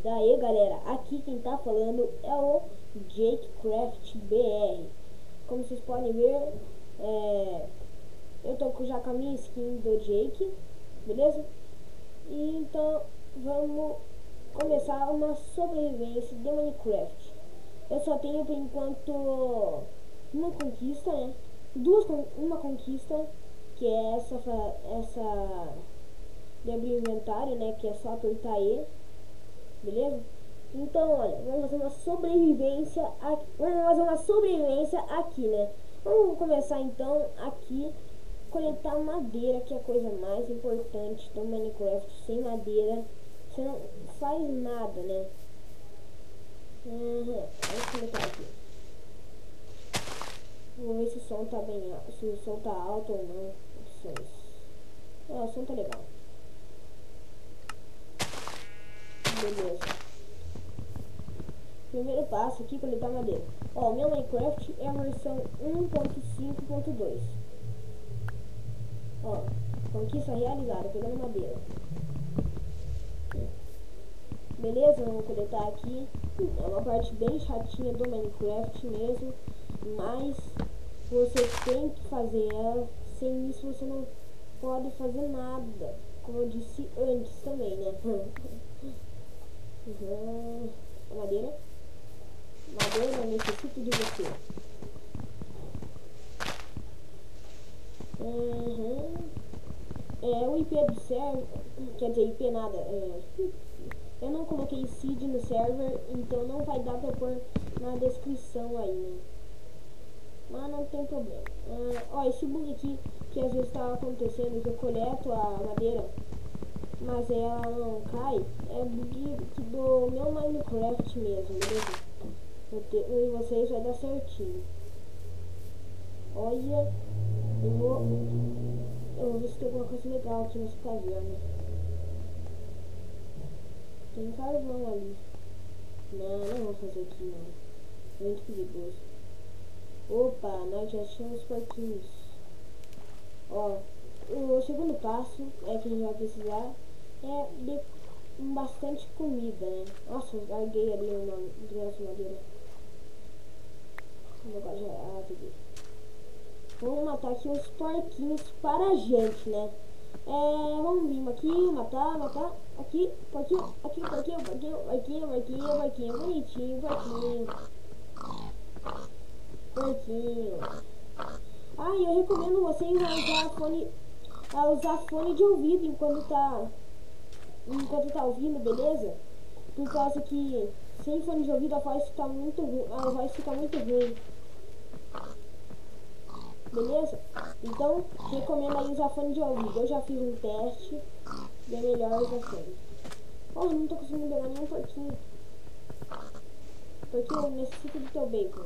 Daí galera, aqui quem tá falando é o Jakecraft BR. Como vocês podem ver, eu tô já com a minha skin do Jake, beleza? E então vamos começar uma sobrevivência de Minecraft. Eu só tenho por enquanto uma conquista, né? Uma conquista, que é essa de abrir o inventário, né? Que é só apertar E, beleza? Então, olha, vamos fazer uma sobrevivência aqui, né? Vamos começar então aqui, coletar madeira, que é a coisa mais importante do Minecraft. Sem madeira você não faz nada, né? Vamos coletar aqui. Vou ver se o som tá bem alto, se o som tá alto ou não. Opções. O som tá legal. Beleza. Primeiro passo aqui, coletar madeira. Ó, o meu Minecraft é a versão 1.5.2. Ó, conquista realizada, pegando madeira. Beleza, vamos coletar aqui. É uma parte bem chatinha do Minecraft mesmo, mas você tem que fazer ela. Sem isso você não pode fazer nada, como eu disse antes também, né? Madeira, eu necessito de você. O IP do server, quer dizer, IP nada, eu não coloquei seed no server, então não vai dar pra pôr na descrição aí, né? Mas não tem problema. Ó, esse bug aqui que às vezes tá acontecendo, que eu coleto a madeira, mas ela não cai, é bug do meu Minecraft mesmo, beleza? E vocês vai dar certinho. Olha, eu vou ver se tem alguma coisa legal aqui nessa caverna. Tem carvão ali. Não vou fazer aqui não. Muito perigoso. Opa, nós já achamos porquinhos. Ó, o segundo passo que a gente vai precisar é de bastante comida, né? Nossa, eu larguei ali uma madeira. Agora já peguei. Vamos matar aqui os porquinhos para a gente, né? Vamos vir aqui, matar. Aqui, porquinho, bonitinho, porquinho. Eu recomendo vocês a usar fone de ouvido enquanto tá ouvindo, beleza? Por causa que sem fone de ouvido a voz fica muito ruim. Beleza? Então, recomendo aí usar fone de ouvido. Eu já fiz um teste e é melhor usar fone. Não tô conseguindo pegar nenhum porquinho. Porque eu necessito do teu bacon.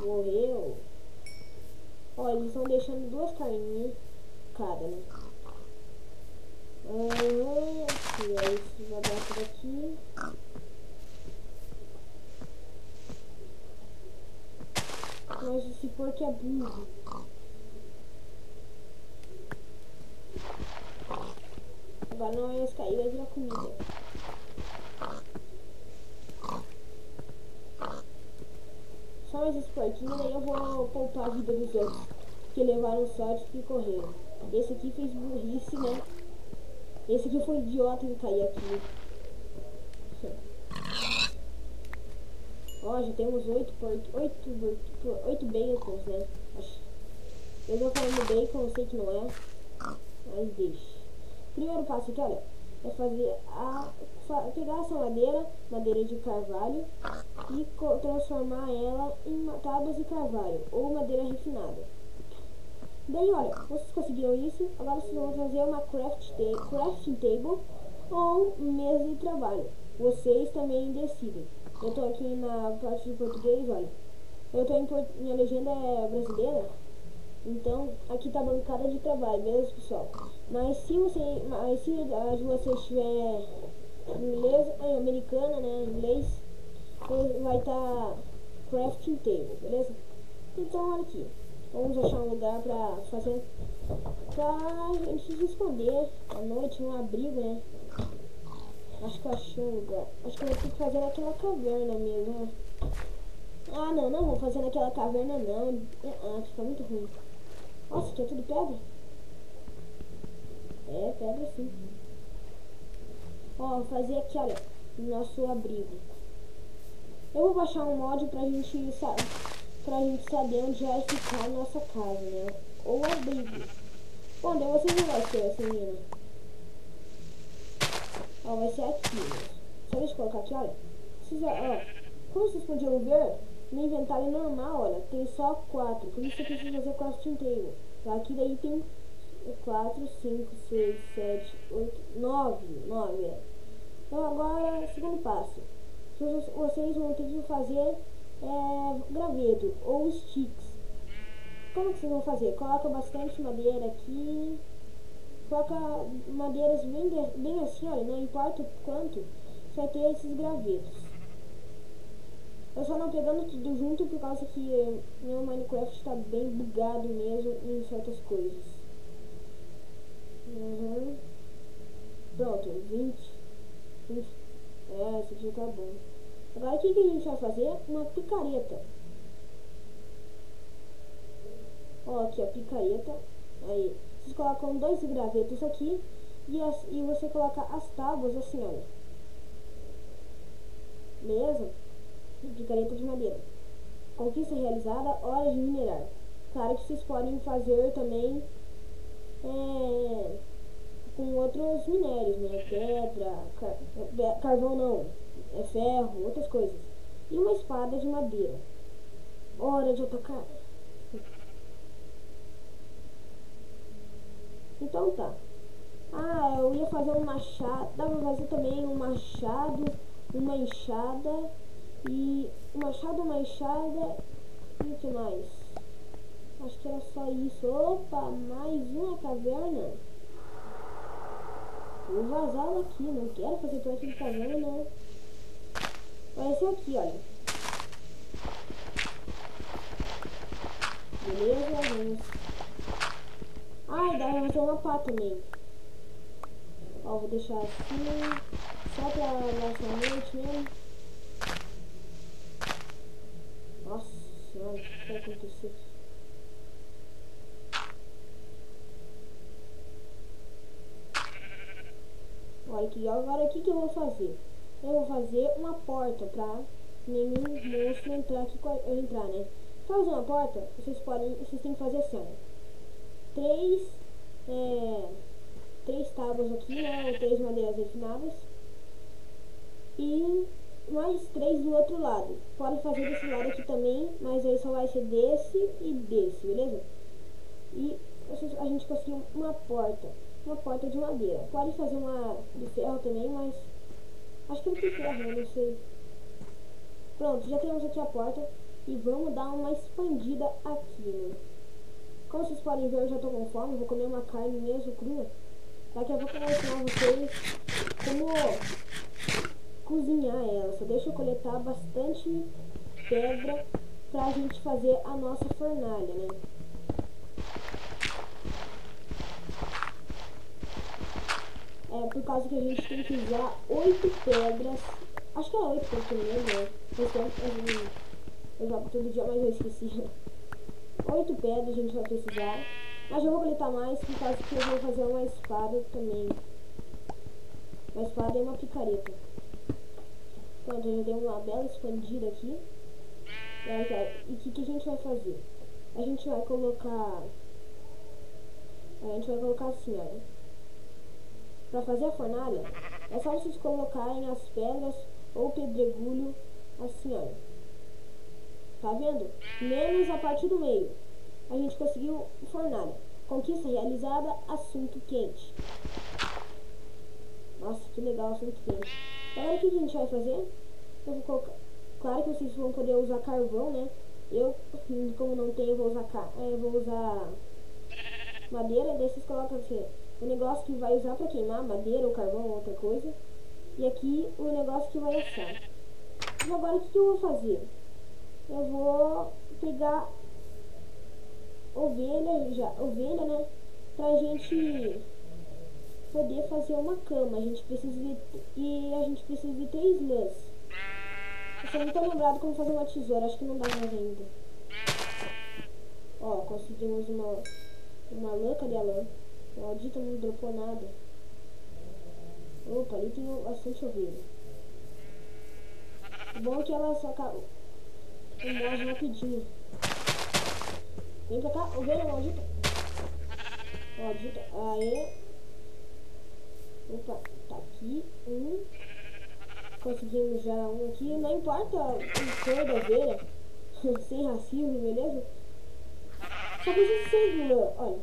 Morreu. Ó, eles estão deixando 2 carninhas cada, né? E aí, esse vai dar por aqui. Mas esse porco é burro. Agora não vai cair, vai virar comida. Só mais esse porquinho, daí eu vou poupar a vida dos outros que levaram sorte e correram. Esse aqui fez burrice, né? Esse aqui foi idiota em cair aqui. Ó, já temos 8 bacons, né? Eu tô falando bacon, eu sei que não é, mas deixa. Primeiro passo aqui, olha, é pegar essa madeira de carvalho e transformar ela em tábuas de carvalho ou madeira refinada. Daí, olha, vocês conseguiram isso, agora vocês vão fazer uma crafting table ou mesa de trabalho. Vocês também decidem. Eu tô aqui na parte de português, olha. Minha legenda é brasileira, então aqui tá bancada de trabalho, beleza, pessoal? Mas se a de vocês estiver inglês, americana, né, inglês, vai estar crafting table, beleza? Então olha aqui, vamos achar um lugar pra fazer pra gente se esconder à noite, um abrigo, né? Acho que eu achei um lugar. Acho que eu vou ter que fazer naquela caverna mesmo, né? Ah, não vou fazer naquela caverna não. Fica muito ruim. Nossa, aqui é tudo pedra? É, pedra sim. Ó, vou fazer aqui, olha, nosso abrigo. Eu vou baixar um mod pra gente saber onde vai ficar a nossa casa, né? Ou abrigo. Bom, daí vocês não vai ser essa menina. Ó, vai ser aqui, né? Só deixa eu colocar aqui, olha. Ó, como vocês podiam ver, no inventário normal, olha, tem só 4. Por isso eu preciso fazer 4 tinteiros. Aqui daí tem 4, 5, 6, 7, 8, 9. 9, é. Então agora, segundo passo. Vocês vão ter que fazer graveto ou sticks. Como que vocês vão fazer? Coloca bastante madeira aqui. Coloca madeiras bem assim, olha, não importa o quanto, você vai ter esses gravetos. Eu só não pegando tudo junto por causa que meu Minecraft está bem bugado mesmo em certas coisas. Pronto, 20. Esse aqui tá bom. Agora o que a gente vai fazer? Uma picareta. Ó, aqui a picareta. Aí, vocês colocam 2 gravetos aqui e você coloca as tábuas assim, olha. Beleza? Picareta de madeira. Conquista realizada, hora de minerar. Claro que vocês podem fazer também com outros minérios, né? Pedra, carvão não, ferro, outras coisas. E uma espada de madeira. Hora de atacar. Então tá. Ah, eu ia fazer um machado. Dá pra fazer também um machado, uma enxada. E um machado, uma enxada. E o que mais? Acho que era só isso. Opa, mais uma caverna. Vou vazar daqui. Não quero fazer parte de caverna, não. Vai ser aqui, olha. Beleza, vamos. Ai, dá pra fazer uma pá também. Ó, vou deixar assim, só pra nossa noite mesmo. Nossa senhora, o que vai acontecer aqui? Olha aqui, agora o que eu vou fazer? Eu vou fazer uma porta pra nenhum monstro entrar aqui, né? Pra fazer uma porta, vocês têm que fazer assim, ó. 3 tábuas aqui, né? Ou 3 madeiras refinadas. E mais 3 do outro lado. Pode fazer desse lado aqui também, mas aí só vai ser desse e desse, beleza? E a gente conseguiu uma porta de madeira. Pode fazer uma de ferro também, mas acho que não tem ferro, eu não sei. Pronto, já temos aqui a porta e vamos dar uma expandida aqui, né? Como vocês podem ver, eu já tô com fome, vou comer uma carne mesmo crua. Daqui a pouco eu vou ensinar vocês como cozinhar ela. Só deixa eu coletar bastante pedra pra gente fazer a nossa fornalha, né? É por causa que a gente tem que usar 8 pedras. Acho que é 8 porque eu lembro, né? Eu jogo todo dia, mas eu esqueci. 8 pedras a gente vai precisar. Mas eu vou coletar mais por causa que eu vou fazer uma espada também. Uma espada e uma picareta. Pronto, eu já dei uma bela expandida aqui. E o que a gente vai fazer? A gente vai colocar assim, olha. Pra fazer a fornalha, é só vocês colocarem as pedras ou pedregulho assim, olha. Tá vendo? Menos a parte do meio. A gente conseguiu fornalha. Conquista realizada, assunto quente. Nossa, que legal, assunto quente. Agora o que a gente vai fazer? Eu vou colocar... Claro que vocês vão poder usar carvão, né? Eu, como não tenho, vou usar madeira. Daí vocês colocam assim, o negócio que vai usar pra queimar, madeira ou carvão ou outra coisa. E aqui o negócio que vai assar. E agora o que eu vou fazer? Eu vou pegar ovelha, né? pra gente poder fazer uma cama. A gente precisa de 3 lãs. Eu só não tô lembrado como fazer uma tesoura, acho que não dá mais ainda. Ó, conseguimos uma lã, cadê a lã? Maldita, não dropou nada. Opa, ali tem bastante ovelha. O bom é que ela só morre rapidinho. Vem pra cá, ovelha maldita. Maldita, aê. Opa, tá aqui conseguimos já um aqui. Não importa o cor da ovelha. Sem racismo, beleza? Só precisa ser lã, olha.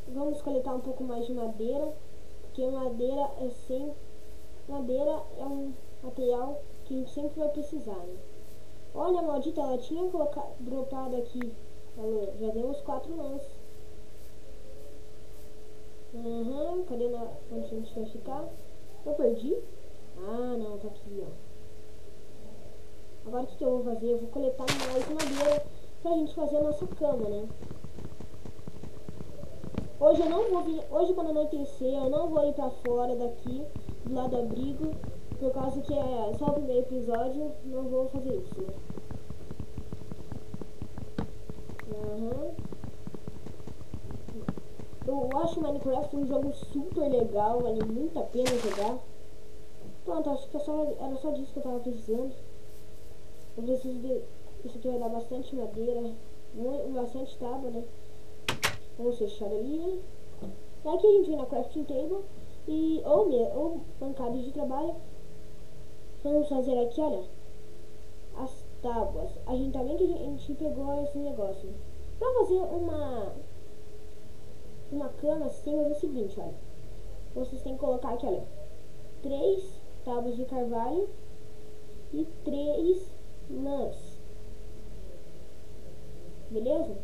Vamos coletar um pouco mais de madeira. Porque madeira é um material que a gente sempre vai precisar, né? Olha, maldita, ela tinha dropado aqui. Alô, já demos 4 lãs. Cadê onde a gente vai ficar? Eu perdi? Ah, não, tá aqui, ó. Agora o que eu vou fazer? Eu vou coletar mais madeira pra gente fazer a nossa cama, né? Hoje eu não vou vir, hoje quando anoitecer, eu não vou ir pra fora daqui, do lado do abrigo, por causa que é só o primeiro episódio, não vou fazer isso, né? Eu acho Minecraft um jogo super legal, vale muito a pena jogar. Pronto, acho que era só disso que eu tava precisando. Eu preciso de... Isso aqui vai dar bastante madeira, bastante tábua, né? Vamos fechar ali. E aqui a gente vem na crafting table e ou bancada de trabalho. Vamos fazer aqui, olha, as tábuas. A gente também que a gente pegou esse negócio. Pra fazer uma cama assim, é o seguinte, olha. Vocês têm que colocar aqui, olha, 3 tábuas de carvalho e 3 lãs. Beleza?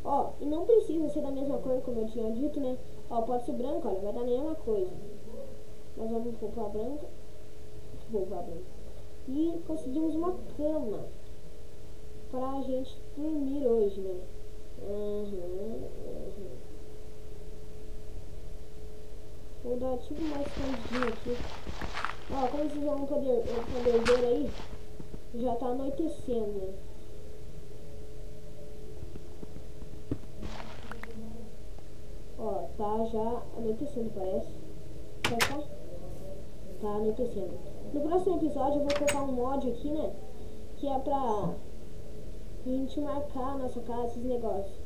Ó, e não precisa ser da mesma cor, como eu tinha dito, né? Ó, pode ser branco, olha, vai dar a mesma coisa. Nós vamos poupar branca. E conseguimos uma cama pra gente dormir hoje, né? Vou dar tipo mais escondidinho aqui. Ó, como vocês vão poder ver aí, já tá anoitecendo, né? Ó, tá já anoitecendo, parece. Tá anoitecendo. No próximo episódio eu vou colocar um mod aqui, né? Que é pra gente marcar a nossa casa, esses negócios.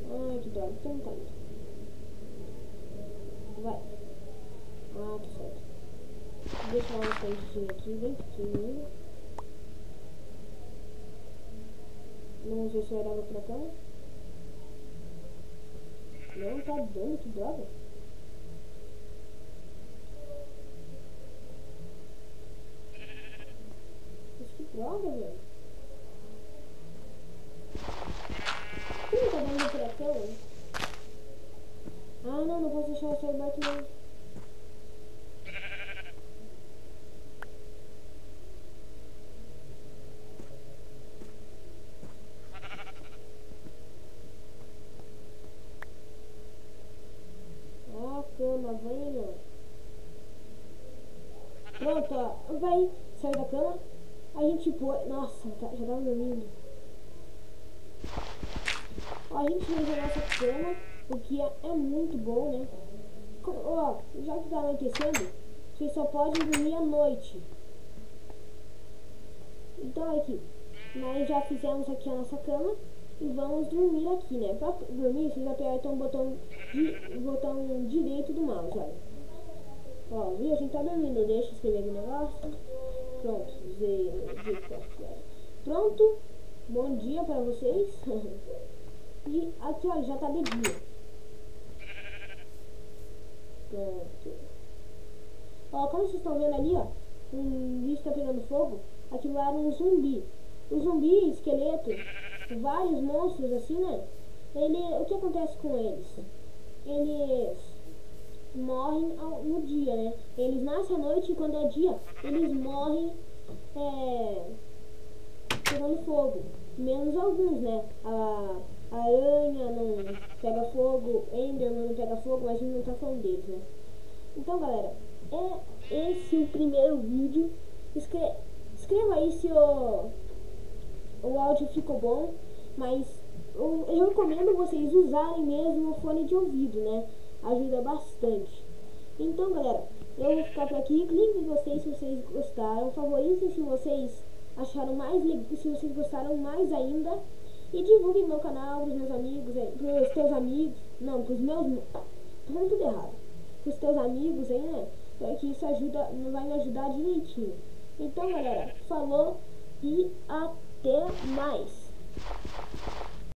Ai, que droga, que não tá indo. Vai. Ah, tá certo. Deixa eu dar uma escondidinha aqui, bem pequenininho. Vamos ver se vai dar pra cá. Não tá dando, que droga. Mas que droga, velho. Por que não tá dando furacão? Ah, não posso deixar o celular aqui não. Ah, cama, venha. Pronto, ó. Vai sair da cama. A gente põe... Nossa, já tava dormindo. Ó, a gente fez a nossa cama, o que é muito bom, né? Ó, já que tá anoitecendo, vocês só podem dormir à noite. Então, olha aqui. Nós já fizemos aqui a nossa cama e vamos dormir aqui, né? Pra dormir, vocês apertam o botão direito do mouse, olha. Ó, viu? A gente tá dormindo. Deixa eu escrever aqui o negócio. Pronto, pronto. Bom dia pra vocês. E aqui, ó, já tá de dia. Pronto. Ó, como vocês estão vendo ali, ó, um bicho tá pegando fogo. Aquilo era um zumbi. O zumbi, esqueleto, vários monstros assim, né? O que acontece com eles? Eles morrem no dia, né? Eles nascem à noite e quando é dia, eles morrem pegando fogo. menos alguns, né? A aranha não pega fogo, Enderman não pega fogo, mas a gente não tá falando deles, né? Então, galera, é esse o primeiro vídeo. Escreva aí se o áudio ficou bom, mas eu recomendo vocês usarem mesmo o fone de ouvido, né? Ajuda bastante. Então, galera, eu vou ficar por aqui. Clique em gostei se vocês gostaram, favoritem se vocês acharam mais legal, se vocês gostaram mais ainda, e divulguem meu canal pros meus amigos, pros teus amigos, não, pros meus, tô falando tudo errado, pros teus amigos aí, né? Que isso vai me ajudar direitinho. Então, galera, falou e até mais.